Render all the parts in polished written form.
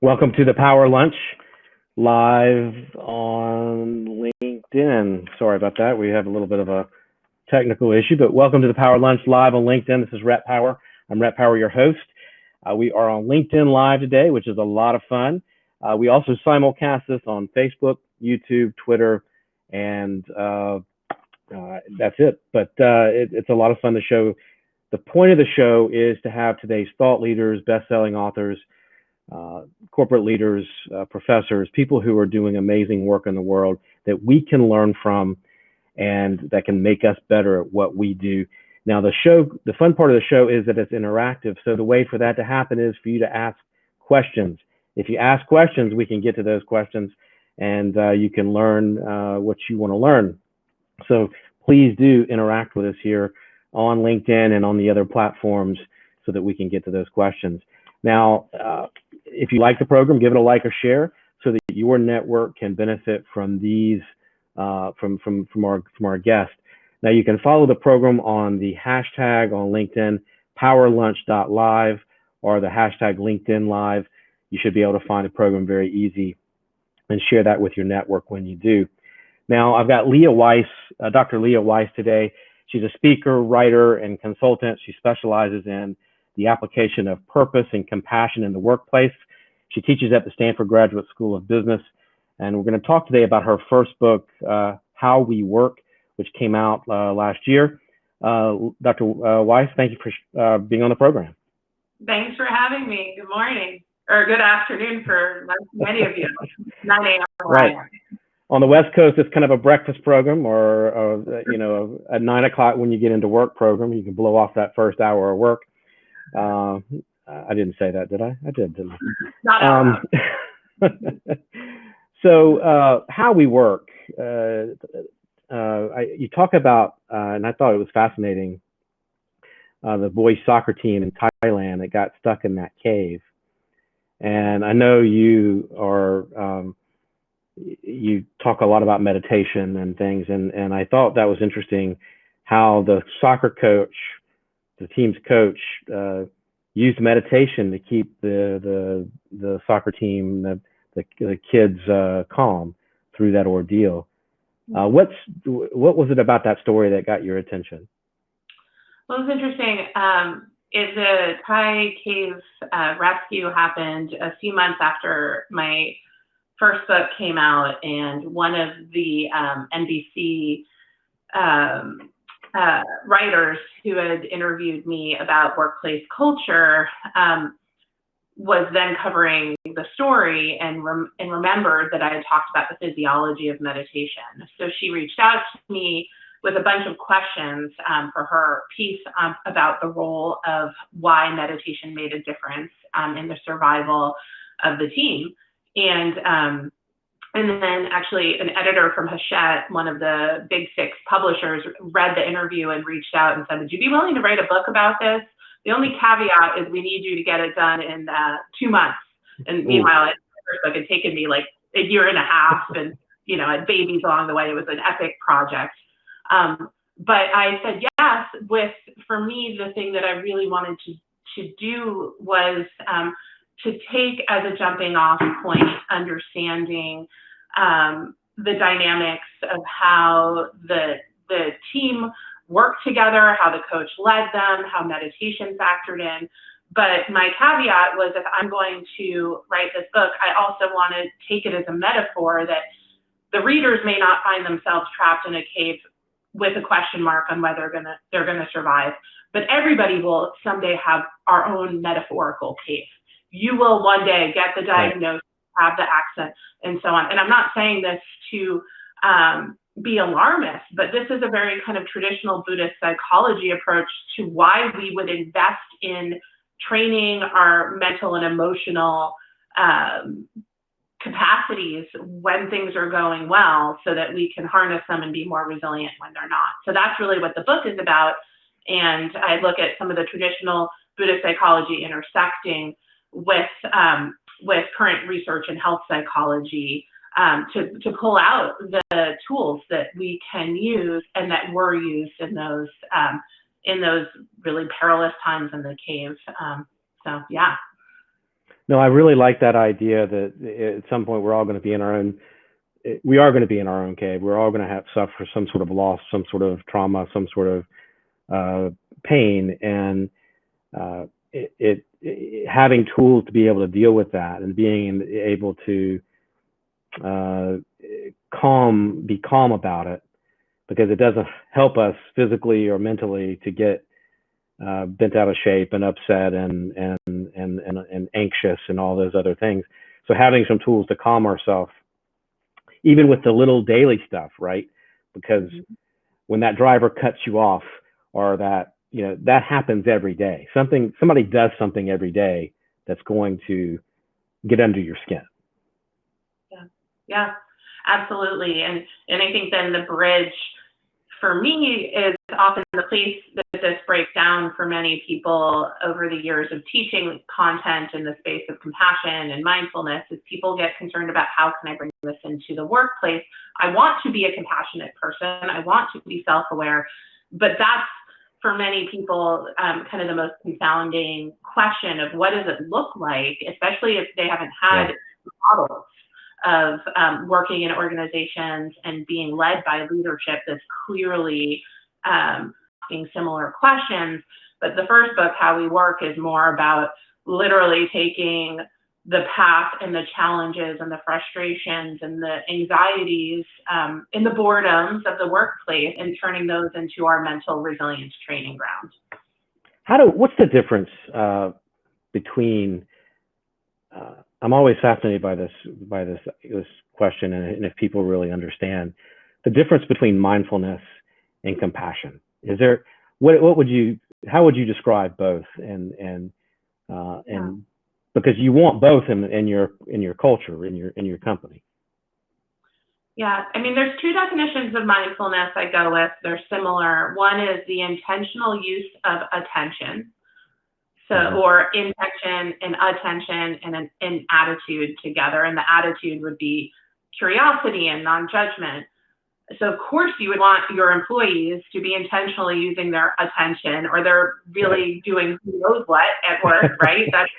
Welcome to the Power Lunch live on LinkedIn. Sorry about that. We have a little bit of a technical issue, but welcome to the Power Lunch live on LinkedIn. This is Rhett Power. I'm Rhett Power, your host. We are on LinkedIn Live today, which is a lot of fun. We also simulcast this on Facebook, YouTube, Twitter, and that's it. But it's a lot of fun to show. The point of the show is to have today's thought leaders, best-selling authors, corporate leaders, professors, people who are doing amazing work in the world that we can learn from and that can make us better at what we do. Now, the fun part of the show is that it's interactive. So the way for that to happen is for you to ask questions. If you ask questions, we can get to those questions and you can learn what you want to learn. So please do interact with us here on LinkedIn and on the other platforms so that we can get to those questions. Now, if you like the program, give it a like or share so that your network can benefit from these, from our guests. Now, you can follow the program on the hashtag on LinkedIn, powerlunch.live, or the hashtag LinkedIn Live. You should be able to find the program very easy and share that with your network when you do. Now, I've got Leah Weiss, Dr. Leah Weiss today. She's a speaker, writer, and consultant. She specializes in the application of purpose and compassion in the workplace. She teaches at the Stanford Graduate School of Business. And we're going to talk today about her first book, How We Work, which came out last year. Dr. Weiss, thank you for being on the program. Thanks for having me. Good morning, or good afternoon for many of you. 9 a.m. Right. On the West Coast, it's kind of a breakfast program, or at 9 o'clock when you get into work program, you can blow off that first hour of work. I didn't say that, did I? I did, didn't I? Not So how we work, you talk about, and I thought it was fascinating, the boys soccer team in Thailand that got stuck in that cave. And I know you talk a lot about meditation and things, and I thought that was interesting how the soccer coach, the team's coach, used meditation to keep the soccer team, the kids calm through that ordeal. What was it about that story that got your attention? Well, it was interesting. The Thai cave rescue happened a few months after my first book came out, and one of the NBC writers who had interviewed me about workplace culture was then covering the story and remembered that I had talked about the physiology of meditation. So she reached out to me with a bunch of questions for her piece about the role of why meditation made a difference in the survival of the team. And then actually an editor from Hachette, one of the big 6 publishers, read the interview and reached out and said, would you be willing to write a book about this? The only caveat is we need you to get it done in 2 months. And meanwhile, the first book had taken me like a year and a half and, I had babies along the way. It was an epic project. But I said yes, for me, the thing that I really wanted to do was to take as a jumping off point, understanding the dynamics of how the team worked together, how the coach led them, how meditation factored in. But my caveat was, if I'm going to write this book, I also want to take it as a metaphor that the readers may not find themselves trapped in a cave with a question mark on whether they're gonna survive. But everybody will someday have our own metaphorical cave. You will one day get the diagnosis, have the accent, and so on. And I'm not saying this to be alarmist, but this is a very kind of traditional Buddhist psychology approach to why we would invest in training our mental and emotional capacities when things are going well, so that we can harness them and be more resilient when they're not. So that's really what the book is about. And I look at some of the traditional Buddhist psychology intersecting with current research in health psychology to pull out the tools that we can use and that were used in those really perilous times in the cave. So yeah. No, I really like that idea that at some point we're all going to be in our own. We are going to be in our own cave. We're all going to have suffer some sort of loss, some sort of trauma, some sort of pain, and having tools to be able to deal with that and being able to be calm about it, because it doesn't help us physically or mentally to get bent out of shape and upset and anxious and all those other things. So having some tools to calm ourselves, even with the little daily stuff, right? Because when that driver cuts you off, or that, that happens every day. Somebody does something every day that's going to get under your skin. Yeah, absolutely. And I think then the bridge for me is often the place that this breaks down for many people over the years of teaching content in the space of compassion and mindfulness, is people get concerned about, how can I bring this into the workplace? I want to be a compassionate person. I want to be self-aware, but that's, for many people, kind of the most confounding question of what does it look like, especially if they haven't had models of working in organizations and being led by leadership that's clearly asking similar questions. But the first book, How We Work, is more about literally taking the path and the challenges and the frustrations and the anxieties and the boredoms of the workplace and turning those into our mental resilience training ground. What's the difference between I'm always fascinated by this question, and if people really understand the difference between mindfulness and compassion. Is there how would you describe both, and because you want both in your culture, in your company? Yeah, I mean, there's two definitions of mindfulness I go with. They're similar. One is the intentional use of attention. So, or intention and attention and an attitude together. And the attitude would be curiosity and non-judgment. So of course you would want your employees to be intentionally using their attention, or they're really doing who knows what at work, right? That's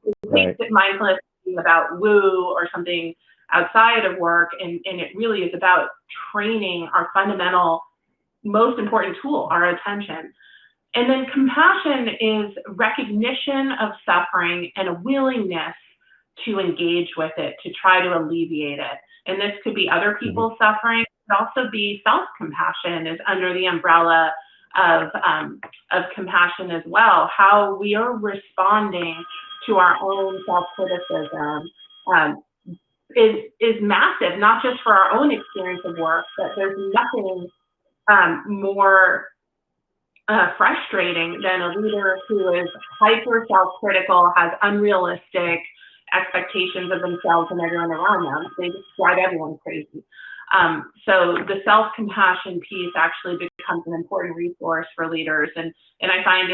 kind of the mindfulness about woo or something outside of work. And it really is about training our fundamental, most important tool, our attention. And then compassion is recognition of suffering and a willingness to engage with it, to try to alleviate it. And this could be other people's suffering. It could also be self-compassion, is under the umbrella of compassion as well. How we are responding to our own self-criticism is massive, not just for our own experience of work, but there's nothing more frustrating than a leader who is hyper self-critical, has unrealistic expectations of themselves and everyone around them. They just drive everyone crazy. So the self-compassion piece actually becomes an important resource for leaders. And I find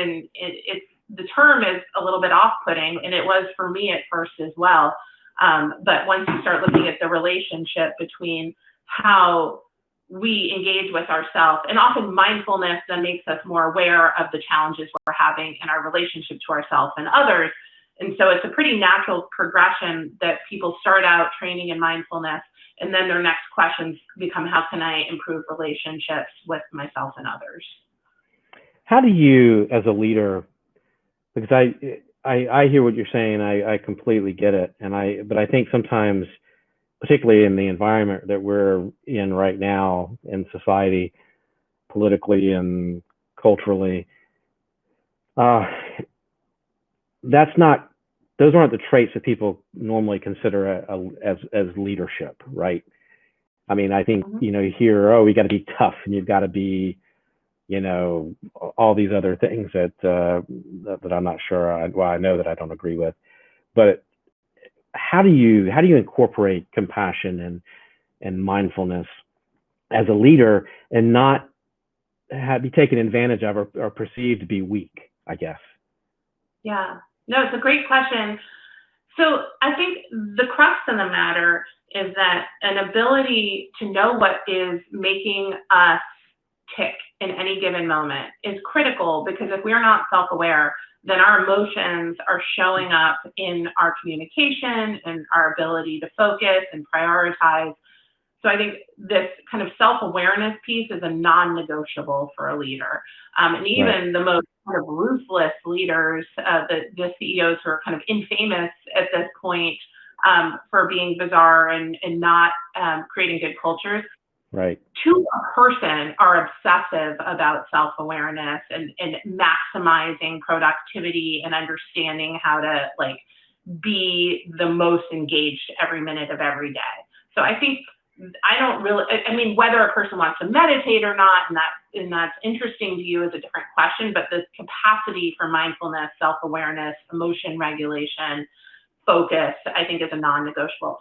the term is a little bit off-putting, and it was for me at first as well. But once you start looking at the relationship between how we engage with ourselves, and often mindfulness then makes us more aware of the challenges we're having in our relationship to ourselves and others. And so it's a pretty natural progression that people start out training in mindfulness, and then their next questions become, how can I improve relationships with myself and others? How do you, as a leader, because I hear what you're saying, I completely get it, but I think sometimes, particularly in the environment that we're in right now in society, politically and culturally, those aren't the traits that people normally consider as leadership, right? I mean, I think, you hear, oh, you got to be tough, and you've got to be, all these other things that I'm not sure, I know that I don't agree with. But how do you incorporate compassion and mindfulness as a leader and not be taken advantage of or perceived to be weak, I guess? Yeah. No, it's a great question. So I think the crux of the matter is that an ability to know what is making us tick in any given moment is critical, because if we're not self-aware, then our emotions are showing up in our communication and our ability to focus and prioritize. So I think this kind of self-awareness piece is a non-negotiable for a leader. And even the most kind of ruthless leaders, the CEOs who are kind of infamous at this point for being bizarre and not creating good cultures, to a person are obsessive about self-awareness and maximizing productivity and understanding how to like be the most engaged every minute of every day. So I think I mean, whether a person wants to meditate or not, and that's interesting to you is a different question, but the capacity for mindfulness, self-awareness, emotion regulation, focus, I think is a non-negotiable.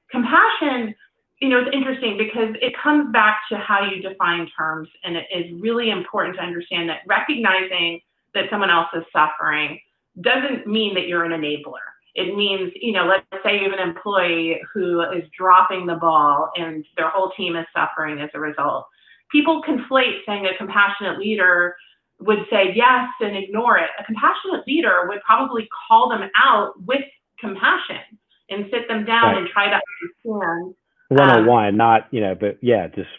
Compassion, it's interesting because it comes back to how you define terms, and it is really important to understand that recognizing that someone else is suffering doesn't mean that you're an enabler. It means, let's say you have an employee who is dropping the ball and their whole team is suffering as a result. People conflate saying a compassionate leader would say yes and ignore it. A compassionate leader would probably call them out with compassion and sit them down and try to understand. One-on-one, not, but yeah, just.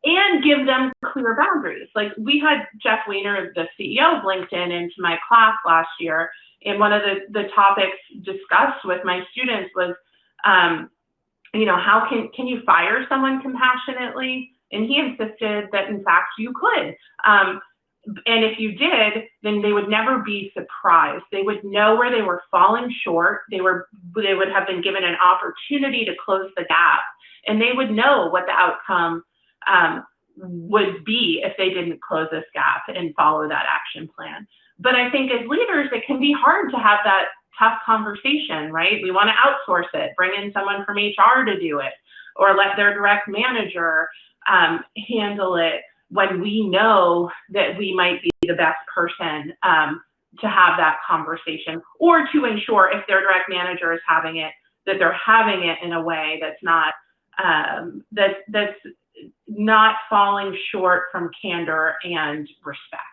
And give them clear boundaries. Like we had Jeff Weiner, the CEO of LinkedIn, into my class last year. And one of the topics discussed with my students was, how can you fire someone compassionately? And he insisted that in fact you could. And if you did, then they would never be surprised. They would know where they were falling short. They would have been given an opportunity to close the gap, and they would know what the outcome would be if they didn't close this gap and follow that action plan. But I think as leaders, it can be hard to have that tough conversation, right? We want to outsource it, bring in someone from HR to do it, or let their direct manager handle it, when we know that we might be the best person to have that conversation, or to ensure if their direct manager is having it, that they're having it in a way that's not that's not falling short from candor and respect.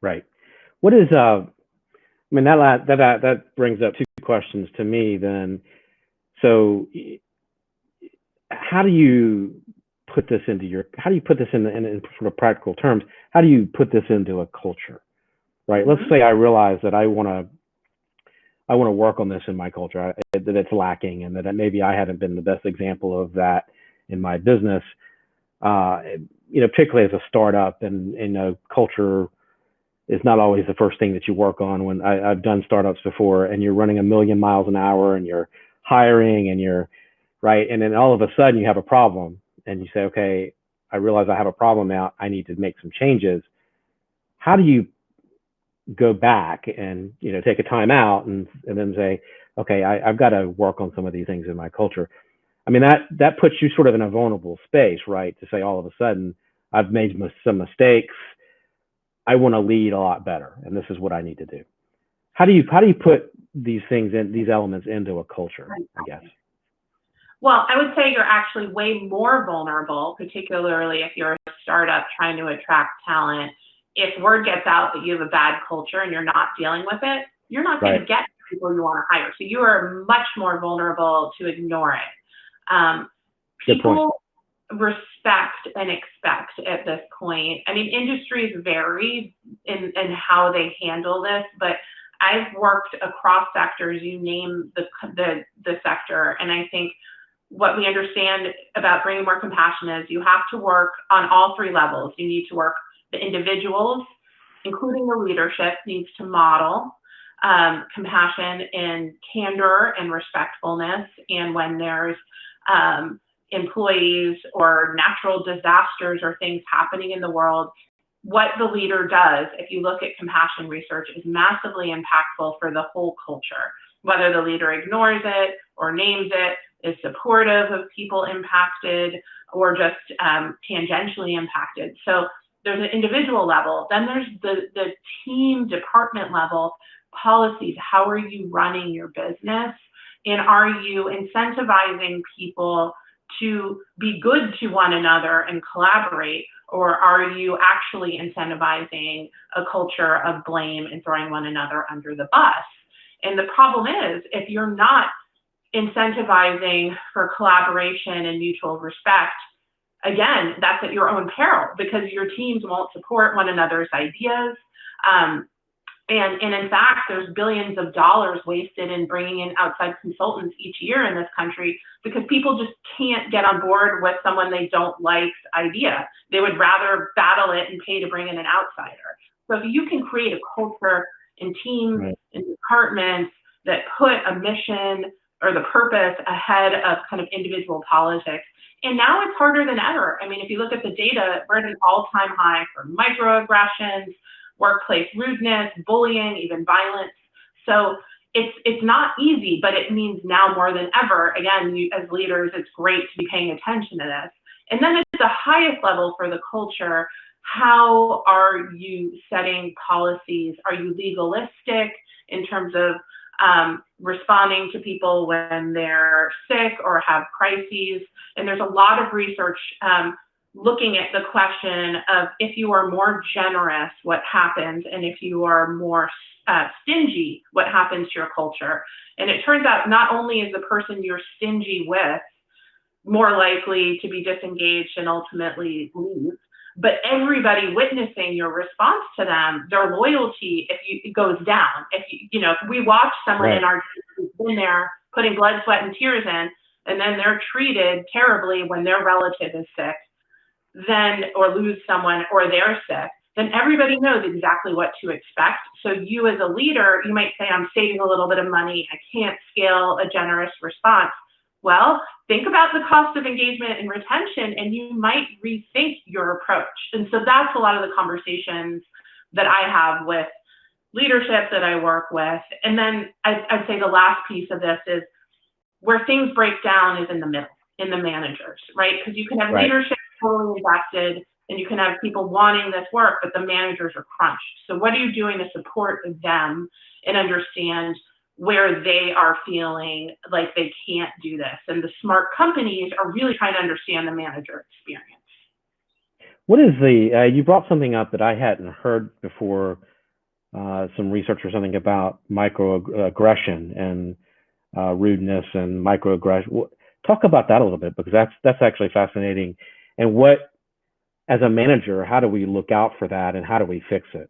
Right. What is that brings up two questions to me then. So how do you put this in sort of practical terms? How do you put this into a culture, right? Let's say I realize that I want to work on this in my culture, that it's lacking, and that maybe I haven't been the best example of that in my business. Particularly as a startup, and culture is not always the first thing that you work on. When I've done startups before, and you're running 1,000,000 miles an hour, and you're hiring, and you're right, and then all of a sudden you have a problem, and you say, okay, I realize I have a problem now. I need to make some changes. How do you go back and take a time out and then say, okay, I've got to work on some of these things in my culture? I mean, that puts you sort of in a vulnerable space, right? To say all of a sudden, I've made some mistakes. I want to lead a lot better, and this is what I need to do. How do you put these elements into a culture, I guess? Well, I would say you're actually way more vulnerable, particularly if you're a startup trying to attract talent. If word gets out that you have a bad culture and you're not dealing with it, you're not going to get people you want to hire. So you are much more vulnerable to ignore it. People respect and expect at this point. I mean, industries vary in how they handle this, but I've worked across sectors. You name the sector, and I think what we understand about bringing more compassion is you have to work on all three levels. You need to work the individuals, including the leadership, needs to model compassion and candor and respectfulness. And when there's employees or natural disasters or things happening in the world, what the leader does, if you look at compassion research, is massively impactful for the whole culture. Whether the leader ignores it or names it, is supportive of people impacted, or just tangentially impacted. So there's an individual level. Then there's the team department level policies. How are you running your business? And are you incentivizing people to be good to one another and collaborate, or are you actually incentivizing a culture of blame and throwing one another under the bus? And the problem is, if you're not incentivizing for collaboration and mutual respect, again, that's at your own peril, because your teams won't support one another's ideas. And in fact, there's billions of dollars wasted in bringing in outside consultants each year in this country because people just can't get on board with someone they don't like's idea. They would rather battle it and pay to bring in an outsider. So if you can create a culture in teams and departments that put a mission or the purpose ahead of kind of individual politics, and now it's harder than ever. I mean, if you look at the data, we're at an all-time high for microaggressions, workplace rudeness, bullying, even violence. So it's not easy, but it means now more than ever, again, you, as leaders, it's great to be paying attention to this. And then at the highest level for the culture, how are you setting policies? Are you legalistic in terms of responding to people when they're sick or have crises? And there's a lot of research looking at the question of, if you are more generous, what happens? And if you are more stingy, what happens to your culture? And it turns out not only is the person you're stingy with more likely to be disengaged and ultimately leave, but everybody witnessing your response to them, their loyalty, it goes down. If we watch someone in our team who's been there putting blood, sweat, and tears in, and then they're treated terribly when their relative is sick, then, or lose someone, or they're sick, then everybody knows exactly what to expect. So you as a leader, you might say, I'm saving a little bit of money, I can't scale a generous response. Well, think about the cost of engagement and retention, and you might rethink your approach. And so that's a lot of the conversations that I have with leadership that I work with. And then I'd say the last piece of this is where things break down is in the middle, in the managers, right? Because you can have leadership totally invested, and you can have people wanting this work, but the managers are crunched. So what are you doing to support them and understand where they are feeling like they can't do this? And the smart companies are really trying to understand the manager experience. What is you brought something up that I hadn't heard before, some research or something about microaggression and rudeness and microaggression. Talk about that a little bit, because that's actually fascinating. And what, as a manager, how do we look out for that, and how do we fix it?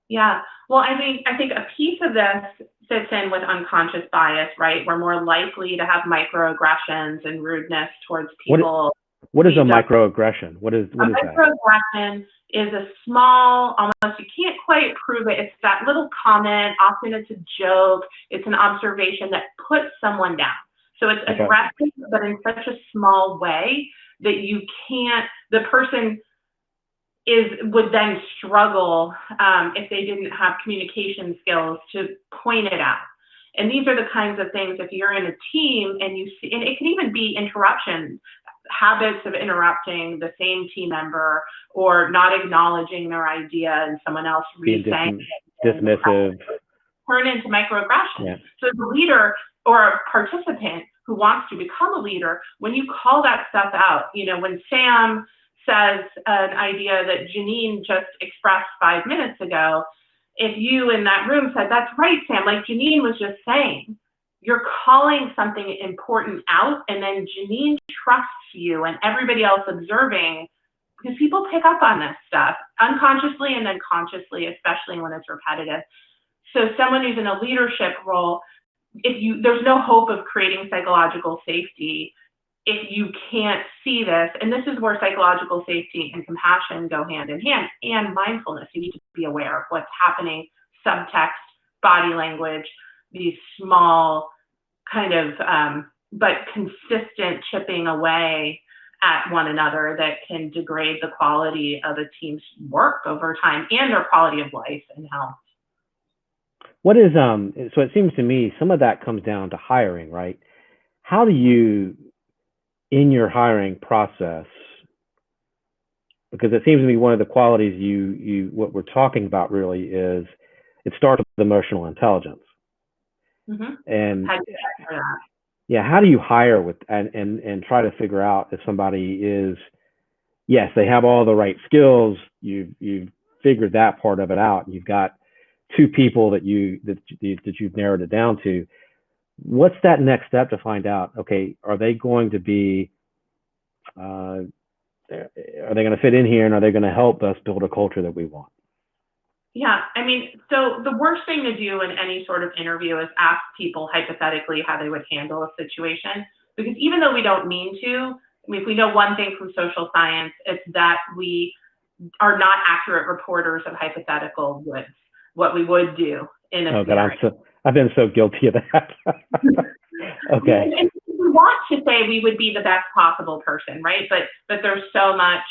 Yeah, well, I think a piece of this fits in with unconscious bias, right? We're more likely to have microaggressions and rudeness towards people. What is a microaggression? What is that? Microaggression is a small, almost, you can't quite prove it. It's that little comment. Often it's a joke. It's an observation that puts someone down. So it's aggressive, but in such a small way that you can't, the person would then struggle if they didn't have communication skills to point it out. And these are the kinds of things, if you're in a team and you see, and it can even be interruptions, habits of interrupting the same team member, or not acknowledging their idea and someone else re-saying dismissive, turn into microaggression. Yeah. So the leader or a participant who wants to become a leader, when you call that stuff out, when Sam says an idea that Janine just expressed 5 minutes ago, if you in that room said, that's right, Sam, like Janine was just saying, you're calling something important out, and then Janine trusts you and everybody else observing, because people pick up on this stuff unconsciously and then consciously, especially when it's repetitive. So someone who's in a leadership role, there's no hope of creating psychological safety if you can't see this. And this is where psychological safety and compassion go hand in hand, and mindfulness. You need to be aware of what's happening, subtext, body language, these small kind of, but consistent chipping away at one another that can degrade the quality of a team's work over time and their quality of life and health. What is, so it seems to me some of that comes down to hiring, right? How do you, in your hiring process, because it seems to me one of the qualities what we're talking about really is, it starts with emotional intelligence. Mm-hmm. And How do you measure that? yeah, how do you hire with and try to figure out if somebody is, yes, they have all the right skills. You've figured that part of it out. You've got two people that you've narrowed it down to. What's that next step to find out? Okay, are they going to be are they going to fit in here, and are they going to help us build a culture that we want? Yeah, I mean, so the worst thing to do in any sort of interview is ask people hypothetically how they would handle a situation. Because even though we don't mean to, I mean, if we know one thing from social science, it's that we are not accurate reporters of hypothetical woods, what we would do in a Oh God, scenario. I've been so guilty of that. Okay. And we want to say we would be the best possible person, right? But there's so much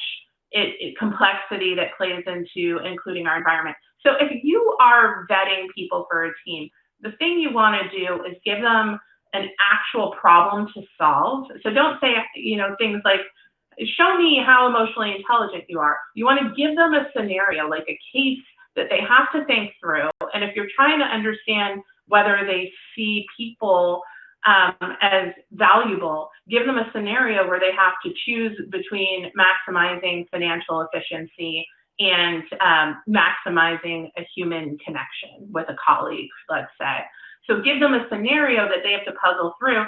complexity that plays into including our environment. So if you are vetting people for a team, the thing you want to do is give them an actual problem to solve. So don't say, things like, show me how emotionally intelligent you are. You want to give them a scenario, like a case that they have to think through. And if you're trying to understand whether they see people as valuable, give them a scenario where they have to choose between maximizing financial efficiency and maximizing a human connection with a colleague, let's say. So give them a scenario that they have to puzzle through.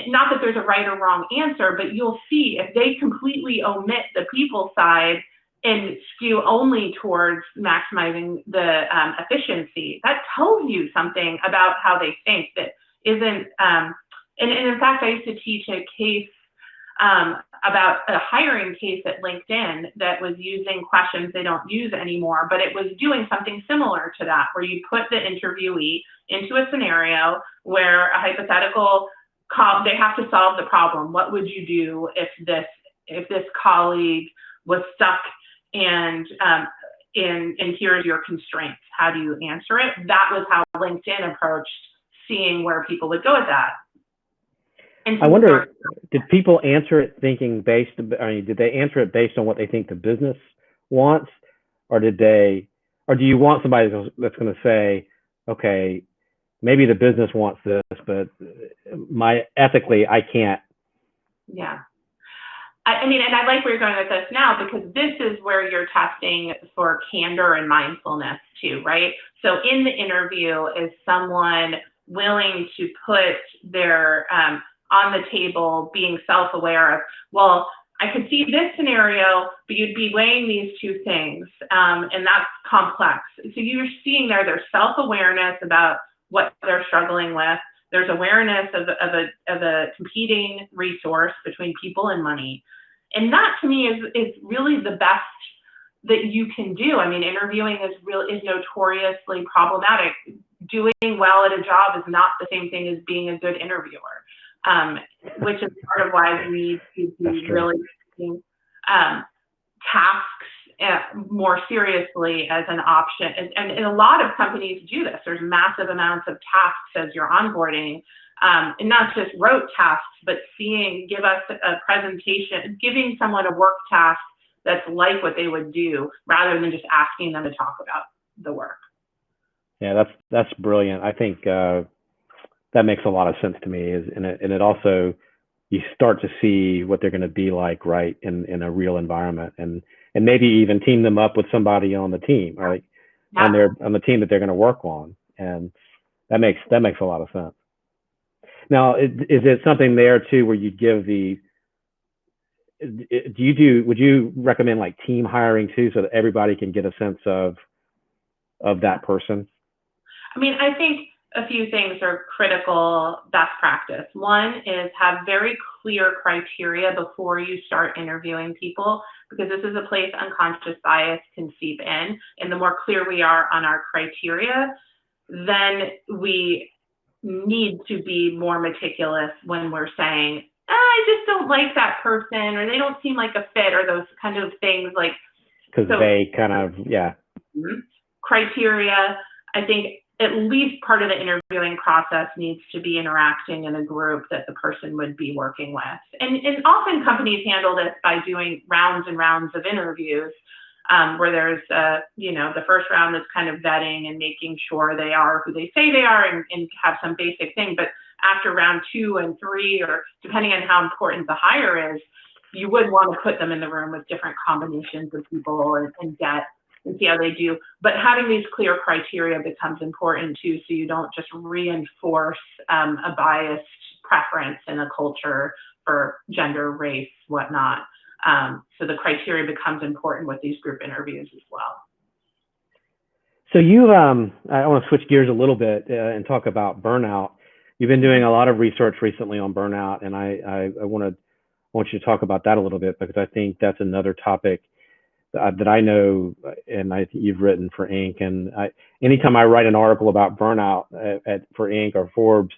Not that there's a right or wrong answer, but you'll see if they completely omit the people side and skew only towards maximizing the efficiency, that tells you something about how they think that isn't, and in fact, I used to teach a case about a hiring case at LinkedIn that was using questions they don't use anymore, but it was doing something similar to that, where you put the interviewee into a scenario where a hypothetical, they have to solve the problem. What would you do if this colleague was stuck and here's your constraints? How do you answer it? That was how LinkedIn approached seeing where people would go with that. And so I wonder, did people answer it thinking did they answer it based on what they think the business wants, or do you want somebody that's going to say, okay, maybe the business wants this, but ethically, I can't. Yeah. I mean, and I like where you're going with this now, because this is where you're testing for candor and mindfulness too, right? So in the interview, is someone willing to put their on the table, being self-aware of, well, I could see this scenario, but you'd be weighing these two things, and that's complex. So you're seeing there's self-awareness about what they're struggling with. There's awareness of a competing resource between people and money. And that, to me, is really the best that you can do. I mean, interviewing is notoriously problematic. Doing well at a job is not the same thing as being a good interviewer, which is part of why we need to be really taking tasks more seriously as an option. And a lot of companies do this. There's massive amounts of tasks as you're onboarding, and not just rote tasks, but give us a presentation, giving someone a work task that's like what they would do, rather than just asking them to talk about the work. Yeah, that's brilliant. I think that makes a lot of sense to me. And it also, you start to see what they're going to be like, right, in a real environment, and maybe even team them up with somebody on the team, right, on the team that they're going to work on, and that makes a lot of sense. Now, is it something there too where you give would you recommend like team hiring too, so that everybody can get a sense of that person? I mean, I think a few things are critical best practice. One is have very clear criteria before you start interviewing people, because this is a place unconscious bias can seep in. And the more clear we are on our criteria, then we need to be more meticulous when we're saying, I just don't like that person, or they don't seem like a fit, or those kind of things, like, because they kind of, yeah. Criteria. I think at least part of the interviewing process needs to be interacting in a group that the person would be working with. And often companies handle this by doing rounds and rounds of interviews, where there's, the first round is kind of vetting and making sure they are who they say they are, and have some basic thing. But after round 2 and 3, or depending on how important the hire is, you would want to put them in the room with different combinations of people and see how they do. But having these clear criteria becomes important too, so you don't just reinforce a biased preference in a culture for gender, race, whatnot. So the criteria becomes important with these group interviews as well. So you, I want to switch gears a little bit and talk about burnout. You've been doing a lot of research recently on burnout, and I want you to talk about that a little bit, because I think that's another topic that I know, and I think you've written for Inc. And anytime I write an article about burnout for Inc. or Forbes,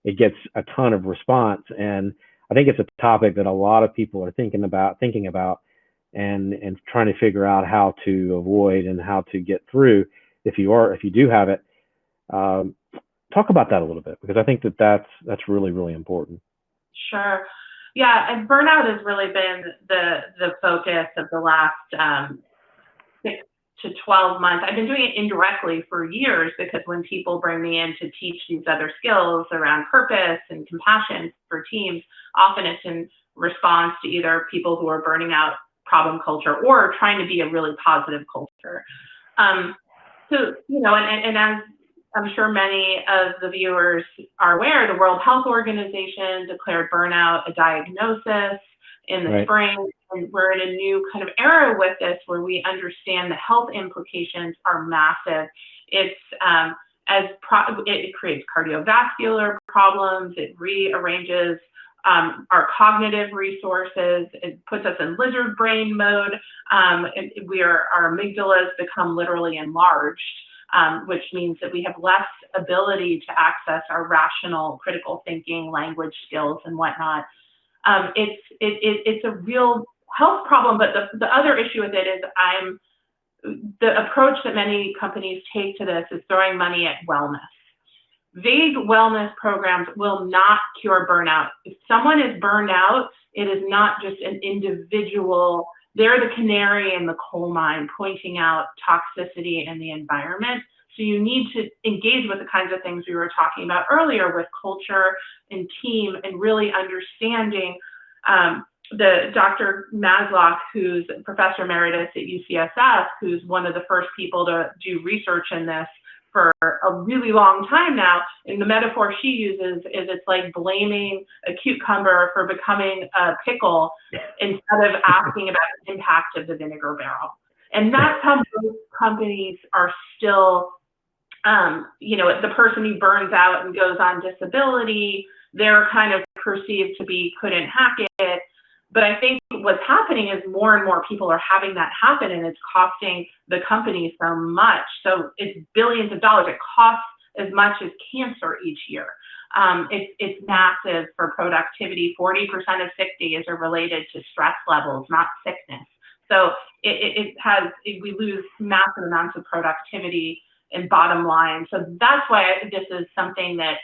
it gets a ton of response. And I think it's a topic that a lot of people are thinking about and trying to figure out how to avoid and how to get through if you do have it. Talk about that a little bit, because I think that's really, really important. Sure. Yeah, and burnout has really been the focus of the last 6 to 12 months. I've been doing it indirectly for years, because when people bring me in to teach these other skills around purpose and compassion for teams, often it's in response to either people who are burning out, problem culture, or trying to be a really positive culture. So, and as I'm sure many of the viewers are aware, the World Health Organization declared burnout a diagnosis in the spring, and we're in a new kind of era with this, where we understand the health implications are massive. It's it creates cardiovascular problems. It rearranges our cognitive resources. It puts us in lizard brain mode. Our amygdalas become literally enlarged. Which means that we have less ability to access our rational, critical thinking, language skills, and whatnot. It's a real health problem, but the other issue with it is the approach that many companies take to this is throwing money at wellness. Vague wellness programs will not cure burnout. If someone is burned out, it is not just an individual. They're the canary in the coal mine, pointing out toxicity in the environment. So you need to engage with the kinds of things we were talking about earlier with culture and team, and really understanding the Dr. Masloch, who's professor emeritus at UCSF, who's one of the first people to do research in this for a really long time now. And the metaphor she uses is it's like blaming a cucumber for becoming a pickle instead of asking about the impact of the vinegar barrel. And that's how most companies are still, the person who burns out and goes on disability, they're kind of perceived to be couldn't hack it. But I think what's happening is more and more people are having that happen, and it's costing the company so much. So it's billions of dollars. It costs as much as cancer each year. It's massive for productivity. 40% of sick days are related to stress levels, not sickness. So we lose massive amounts of productivity and bottom line. So that's why this is something that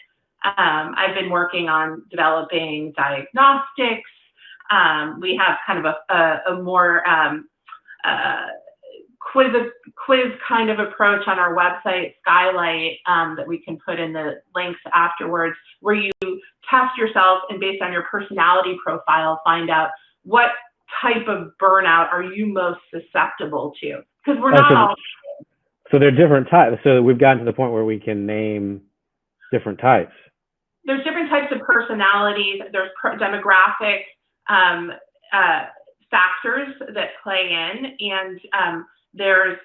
I've been working on, developing diagnostics. We have kind of a more quiz kind of approach on our website, Skylight, that we can put in the links afterwards, where you test yourself and based on your personality profile, find out what type of burnout are you most susceptible to. Because we're not all. So there are different types. So we've gotten to the point where we can name different types. There's different types of personalities. There's demographic factors that play in, and there's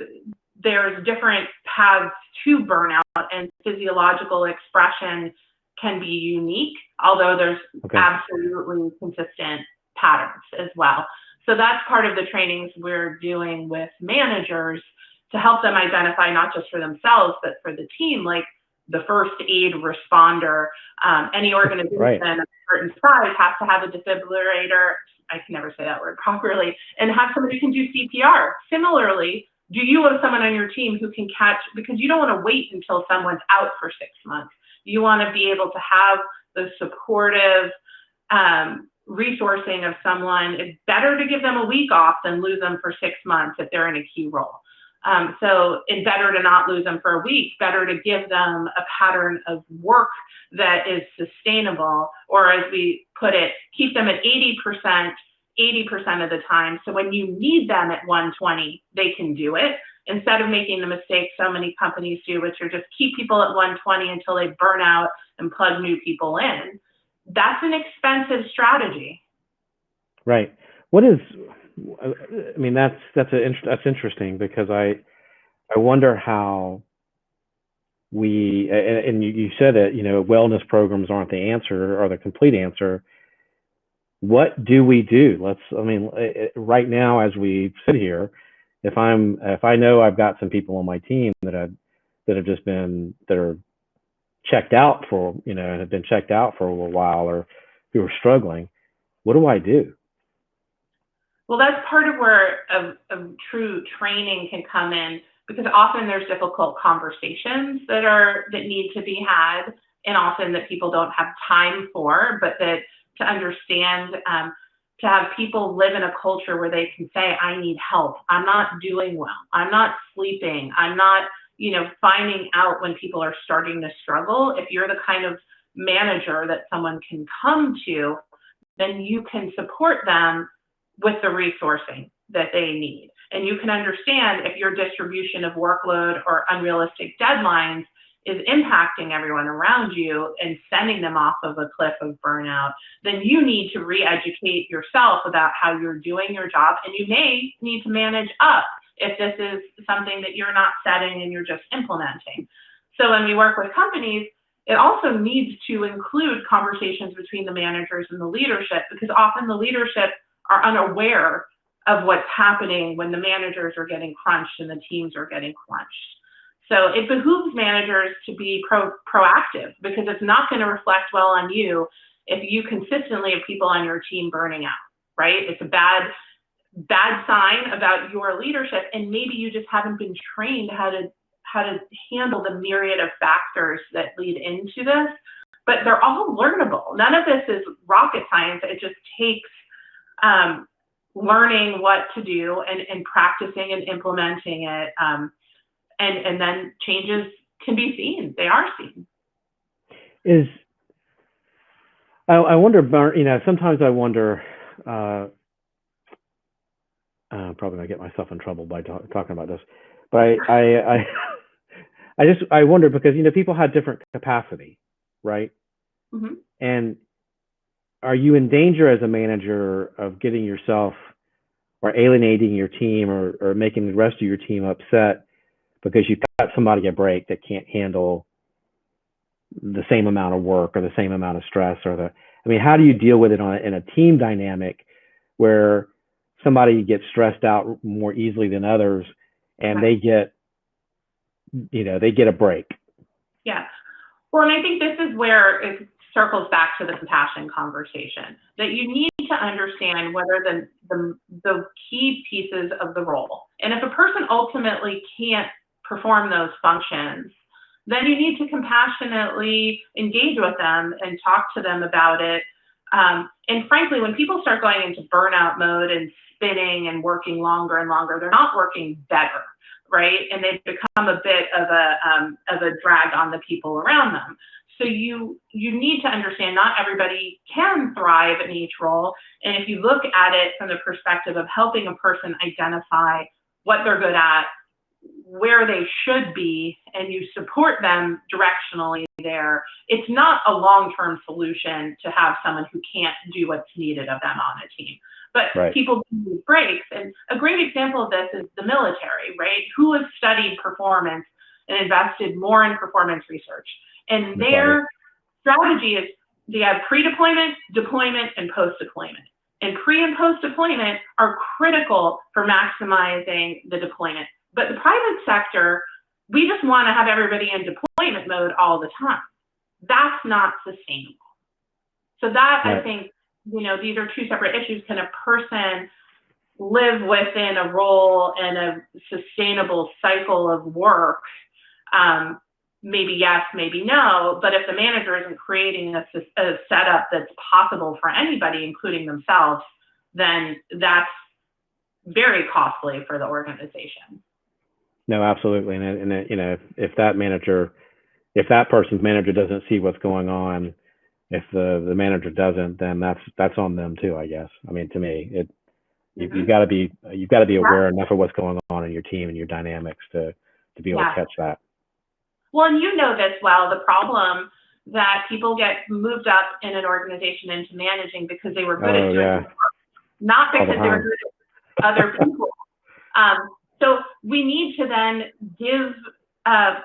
different paths to burnout, and physiological expression can be unique, although there's absolutely consistent patterns as well. So that's part of the trainings we're doing with managers to help them identify, not just for themselves, but for the team, like the first aid responder. Any organization of a certain size has to have a defibrillator. I can never say that word properly, and have somebody who can do CPR. Similarly, do you have someone on your team who can catch, because you don't want to wait until someone's out for 6 months. You want to be able to have the supportive resourcing of someone. It's better to give them a week off than lose them for 6 months if they're in a key role. So it's better to not lose them for a week, better to give them a pattern of work that is sustainable, or as we put it, keep them at 80% of the time. So when you need them at 120, they can do it, instead of making the mistake so many companies do, which are just keep people at 120 until they burn out and plug new people in. That's an expensive strategy. Right. What is, I mean, that's interesting, because I wonder how we, and you said that, wellness programs aren't the answer or the complete answer. What do we do? Right now, as we sit here, if I know I've got some people on my team that are checked out for, have been checked out for a little while, or who are struggling, what do I do? Well, that's part of where a true training can come in, because often there's difficult conversations that need to be had, and often that people don't have time for, but that to understand, to have people live in a culture where they can say, I need help, I'm not doing well, I'm not sleeping, I'm not, finding out when people are starting to struggle. If you're the kind of manager that someone can come to, then you can support them with the resourcing that they need. And you can understand if your distribution of workload or unrealistic deadlines is impacting everyone around you and sending them off of a cliff of burnout, then you need to re-educate yourself about how you're doing your job. And you may need to manage up if this is something that you're not setting and you're just implementing. So when we work with companies, it also needs to include conversations between the managers and the leadership, because often the leadership are unaware of what's happening when the managers are getting crunched and the teams are getting crunched. So it behooves managers to be proactive, because it's not going to reflect well on you if you consistently have people on your team burning out, right? It's a bad sign about your leadership, and maybe you just haven't been trained how to handle the myriad of factors that lead into this, but they're all learnable. None of this is rocket science. It just takes learning what to do and practicing and implementing it. And then changes can be seen. They are seen. I wonder, sometimes I wonder, I'm probably gonna get myself in trouble by talking about this, but I wonder, because, people have different capacity, right? Mm-hmm. And are you in danger as a manager of getting yourself, or alienating your team, or making the rest of your team upset because you've got somebody a break that can't handle the same amount of work or the same amount of stress, how do you deal with it in a team dynamic where somebody gets stressed out more easily than others, and Right. they get a break? Yeah. Well, and I think this is where it circles back to the compassion conversation, that you need to understand what are the key pieces of the role. And if a person ultimately can't perform those functions, then you need to compassionately engage with them and talk to them about it. And frankly, when people start going into burnout mode and spinning and working longer and longer, they're not working better, right? And they become a bit of a drag on the people around them. So you need to understand not everybody can thrive in each role. And if you look at it from the perspective of helping a person identify what they're good at, where they should be, and you support them directionally there, it's not a long-term solution to have someone who can't do what's needed of them on a team. But right. People need breaks. And a great example of this is the military, right? Who has studied performance and invested more in performance research. And their strategy is they have pre-deployment, deployment, and post-deployment. And pre and post-deployment are critical for maximizing the deployment. But the private sector, we just want to have everybody in deployment mode all the time. That's not sustainable. So that, right. I think, these are two separate issues. Can a person live within a role and a sustainable cycle of work? Maybe yes, maybe no. But if the manager isn't creating a setup that's possible for anybody, including themselves, then that's very costly for the organization. No, absolutely. You know, if that person's manager doesn't see what's going on, if the manager doesn't, then that's on them too, I guess. I mean, to me, Hmm. you've got to be Yeah. aware enough of what's going on in your team and your dynamics to be able to Yeah. catch that. Well, and you know this well, the problem that people get moved up in an organization into managing because they were good at Oh doing, yeah, not all the because they were time. good at other people. Um, so we need to then uh,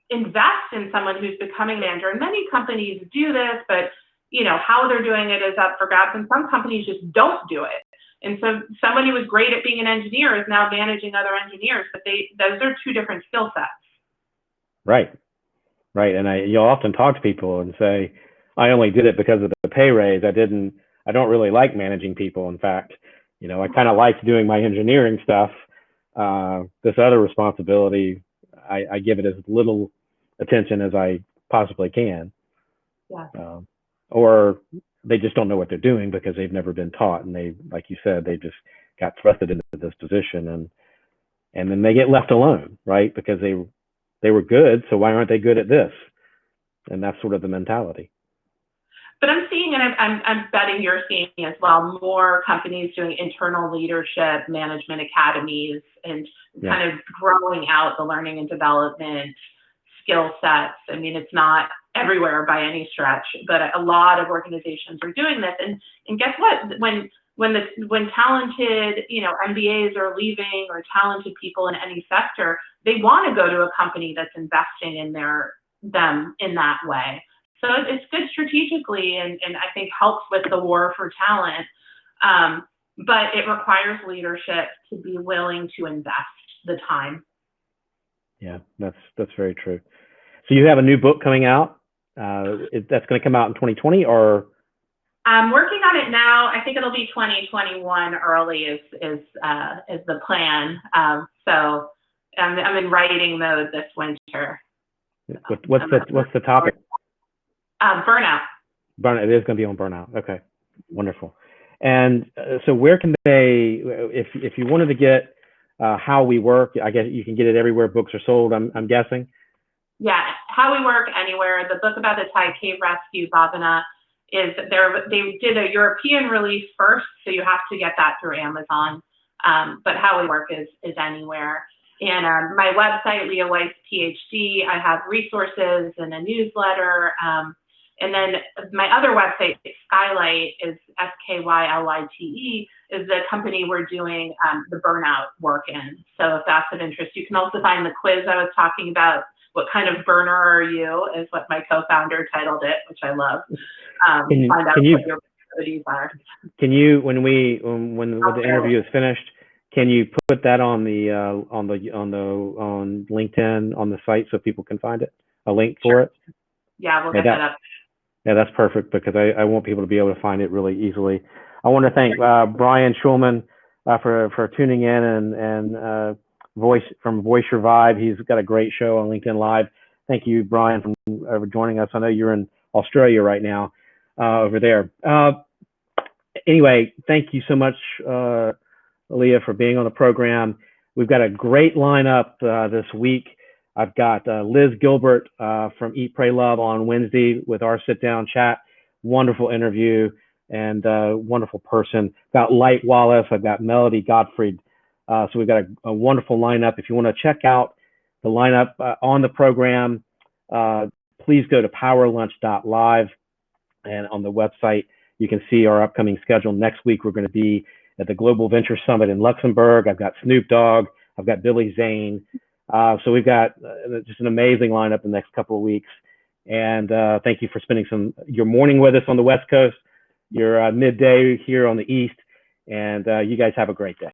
invest in someone who's becoming a manager. And many companies do this, but you know how they're doing it is up for grabs. And some companies just don't do it. And so somebody who was great at being an engineer is now managing other engineers, but those are two different skill sets. Right, right. And you'll often talk to people and say, I only did it because of the pay raise. I don't really like managing people. In fact, you know, I kind of like doing my engineering stuff. This other responsibility, I give it as little attention as I possibly can. Yeah. Or they just don't know what they're doing because they've never been taught, and they, like you said, they just got thrusted into this position, and then they get left alone, right? Because they were good, so why aren't they good at this? And that's sort of the mentality. But I'm seeing, and I'm betting you're seeing as well, more companies doing internal leadership management academies and Yeah. kind of growing out the learning and development skill sets. I mean, it's not everywhere by any stretch, but a lot of organizations are doing this. And guess what? When talented, you know, MBAs are leaving, or talented people in any sector, they want to go to a company that's investing in them in that way. So it's good strategically, and I think helps with the war for talent. But it requires leadership to be willing to invest the time. Yeah, that's very true. So you have a new book coming out. That's going to come out in 2020, or I'm working on it now. I think it'll be 2021 early is the plan. So I'm in writing mode this winter. what's the topic? Burnout. Burnout. It is going to be on burnout. Okay, wonderful. And so where can they, if you wanted to get How We Work, I guess you can get it everywhere books are sold, I'm guessing. Yeah, How We Work anywhere. The book about the Thai cave rescue, Bhavana, is there. They did a European release first, so you have to get that through Amazon. But How We Work is anywhere. And my website, Leah Weiss, Ph.D. I have resources and a newsletter. And then my other website, Skylight, is SKYLITE, is the company we're doing the burnout work in. So if that's of interest, you can also find the quiz I was talking about. What kind of burner are you, is what my co-founder titled it, which I love. Find out what your activities are. Can you, when the interview is finished, can you put that on LinkedIn on the site so people can find it? A link for it? Yeah, we'll get that up. Yeah, that's perfect, because I want people to be able to find it really easily. I want to thank Brian Schulman for tuning in and Voice Your Vibe. He's got a great show on LinkedIn Live. Thank you, Brian, for joining us. I know you're in Australia right now, over there. Anyway, thank you so much, Leah, for being on the program. We've got a great lineup this week. I've got Liz Gilbert from Eat, Pray, Love on Wednesday with our sit-down chat. Wonderful interview and wonderful person. Got Light Wallace. I've got Melody Gottfried. So we've got a wonderful lineup. If you want to check out the lineup on the program, please go to powerlunch.live, and on the website you can see our upcoming schedule. Next week we're going to be at the Global Venture Summit in Luxembourg. I've got Snoop Dogg. I've got Billy Zane. So we've got just an amazing lineup the next couple of weeks. And thank you for spending your morning with us on the West Coast, your midday here on the East. And you guys have a great day.